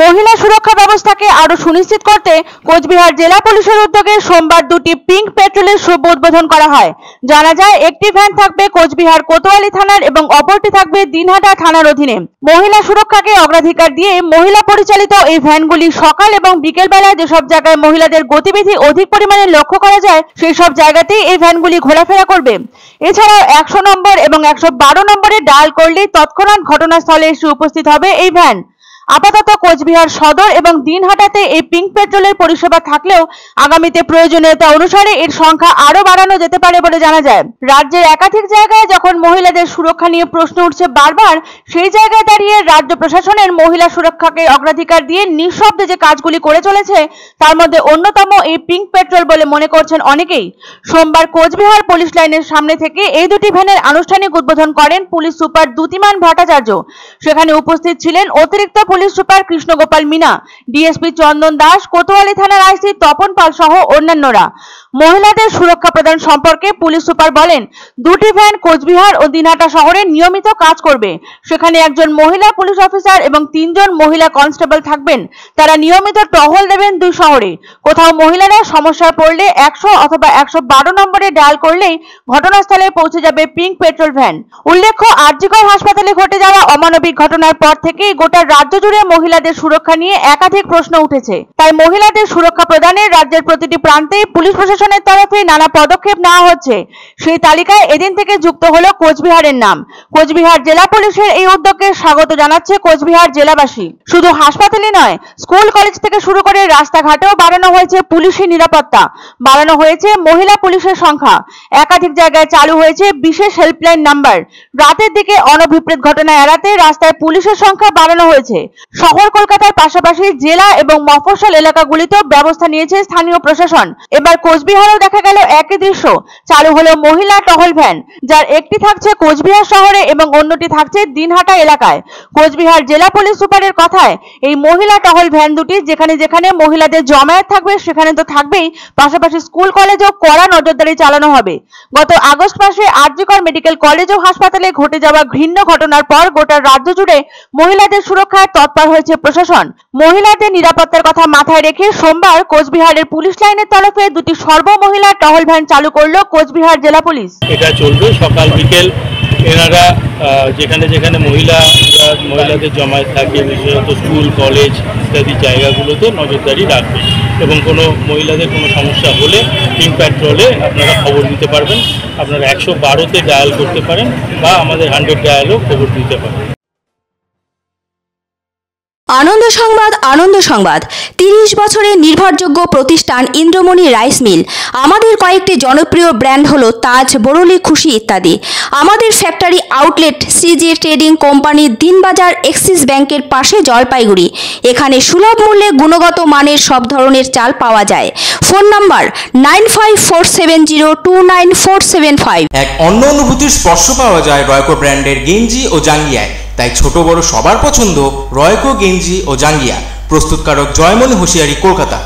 মহিলা সুরক্ষা ব্যবস্থাকে আরো সুনিশ্চিত করতে কোচবিহার জেলা পুলিশের উদ্যোগে সোমবার দুটি পিঙ্ক পেট্রোলের শুভ উদ্বোধন করা হয়। জানা যায়, একটি ভ্যান থাকবে কোচবিহার কোতোয়ালি থানার এবং অপরটি থাকবে দিনহাটা থানার অধীনে। মহিলা সুরক্ষাকে অগ্রাধিকার দিয়ে মহিলা পরিচালিত এই ভ্যানগুলি সকাল এবং বিকেল বেলায় যেসব জায়গায় মহিলাদের গতিবিধি অধিক পরিমাণে লক্ষ্য করা যায় সেই সব জায়গাতেই এই ভ্যানগুলি ঘোরাফেরা করবে। এছাড়াও 100 নম্বর এবং 112 নম্বরে ডায়াল করলেই তৎক্ষণাৎ ঘটনাস্থলে এসে উপস্থিত হবে এই ভ্যান। আপাতত কোচবিহার সদর এবং দিনহাটাতে এই পিঙ্ক পেট্রোলের পরিষেবা থাকলেও আগামীতে প্রয়োজনীয়তা অনুসারে এর সংখ্যা আরো বাড়ানো যেতে পারে বলে জানা যায়। রাজ্যের একাধিক জায়গায় যখন মহিলাদের সুরক্ষা নিয়ে প্রশ্ন উঠছে বারবার, সেই জায়গায় দাঁড়িয়ে রাজ্য প্রশাসনের মহিলা সুরক্ষাকে অগ্রাধিকার দিয়ে নিঃশব্দে যে কাজগুলি করে চলেছে তার মধ্যে অন্যতম এই পিঙ্ক পেট্রোল বলে মনে করছেন অনেকেই। সোমবার কোচবিহার পুলিশ লাইনের সামনে থেকে এই দুটি ভ্যানের আনুষ্ঠানিক উদ্বোধন করেন পুলিশ সুপার দ্যুতিমান ভট্টাচার্য। সেখানে উপস্থিত ছিলেন অতিরিক্ত police super Krishnagopal Meena, DSP Chandan Das, Kotwali থানার আইসি তপন পাল সহ অন্যান্যরা। মহিলাদের সুরক্ষা প্রদান সম্পর্কে পুলিশ সুপার বলেন, দুটি ভ্যান কোচবিহার ও দিনহাটা শহরে নিয়মিত কাজ করবে। সেখানে একজন মহিলা পুলিশ অফিসার এবং 3 জন মহিলা কনস্টেবল থাকবেন। তারা নিয়মিত টহল দেবেন দুই শহরে। কোথাও মহিলারা সমস্যায় পড়লে 100 অথবা 112 নম্বরে ডায়াল করলেই ঘটনাস্থলে পৌঁছে যাবে পিঙ্ক পেট্রোল ভ্যান। উল্লেখ্য, আরজিকর হাসপাতালে ঘটে যাওয়া অমানবিক ঘটনার পর থেকেই গোটা রাজ্য জুড়ে মহিলাদের সুরক্ষা নিয়ে একাধিক প্রশ্ন উঠেছে। তাই মহিলাদের সুরক্ষা প্রদানে রাজ্যের প্রতিটি প্রান্তেই পুলিশ প্রশাসনের তরফে নানা পদক্ষেপ নেওয়া হচ্ছে। সেই তালিকায় এদিন থেকে যুক্ত হলো কোচবিহারের নাম। কোচবিহার জেলা পুলিশের এই উদ্যোগকে স্বাগত জানাচ্ছে কোচবিহার জেলাবাসী। শুধু হাসপাতালে নয়, স্কুল কলেজ থেকে শুরু করে রাস্তাঘাটেও বাড়ানো হয়েছে পুলিশি নিরাপত্তা, বাড়ানো হয়েছে মহিলা পুলিশের সংখ্যা। একাধিক জায়গায় চালু হয়েছে বিশেষ হেল্পলাইন নাম্বার। রাতের দিকে অনভিপ্রেত ঘটনা এড়াতে রাস্তায় পুলিশের সংখ্যা বাড়ানো হয়েছে। শহর কলকাতার পাশাপাশি জেলা এবং মফস্বল এলাকাগুলিতেও ব্যবস্থা নিয়েছে স্থানীয় প্রশাসন। এবার কোচবিহারেও দেখা গেল একই দৃশ্য। চালু হলো মহিলা টহল ভ্যান, যার একটি থাকছে কোচবিহার শহরে এবং অন্যটি থাকছে দিনহাটা এলাকায়। কোচবিহার জেলা পুলিশ সুপারের কথায়, এই মহিলা টহল ভ্যান দুটি যেখানে যেখানে মহিলাদের জমায়েত থাকবে সেখানে তো থাকবেই, পাশাপাশি স্কুল কলেজেও কড়া নজরদারি চালানো হবে। গত আগস্ট মাসে আরজিকর মেডিকেল কলেজ ও হাসপাতালে ঘটে যাওয়া ঘৃণ্য ঘটনার পর গোটা রাজ্য জুড়ে মহিলাদের সুরক্ষায় তৎপর হয়েছে প্রশাসন। মহিলাদের নিরাপত্তার কথা মাথায় রেখে সোমবার কোচবিহারের পুলিশ লাইনের তরফে দুটি সর্বমহিলা টহল ভ্যান চালু করলো কোচবিহার জেলা পুলিশ। এটা চলবে সকাল বিকেল। এনারা যেখানে যেখানে মহিলাদের জমায়েত থাকে, বিশেষত স্কুল কলেজ ইত্যাদি জায়গাগুলোতে নজরদারি রাখবে এবং কোনো মহিলাদের কোনো সমস্যা হলে পিঙ্ক পেট্রোলে আপনারা খবর দিতে পারবেন। আপনারা 112-তে ডায়াল করতে পারেন বা আমাদের 100 ডায়ালও খবর দিতে পারেন। আনন্দ সংবাদ, আনন্দ সংবাদ। 30 বছরের নির্ভরযোগ্য প্রতিষ্ঠান ইন্দ্রমণি রাইস মিল। আমাদের কয়েকটি জনপ্রিয় ব্র্যান্ড হলো তাজ, বরলি, খুশি ইত্যাদি। আমাদের factory outlet CG trading company, Dinbazar, axis ব্যাংকের পাশে, জলপাইগুড়ি। এখানে সুলভ মূল্যে গুণগত মানের সব ধরনের চাল পাওয়া যায়। Phone number 9547029475। এক অন্য অনুভূতির স্পর্শ পাওয়া যায় রয়কো ব্র্যান্ডের গেঞ্জি ও জাঙ্গিয়ায়। তাই ছোট বড় সবার পছন্দ রয়কো গেঞ্জি ও জাঙ্গিয়া। প্রস্তুতকারক জয়মনি হোশিয়ারি, কলকাতা।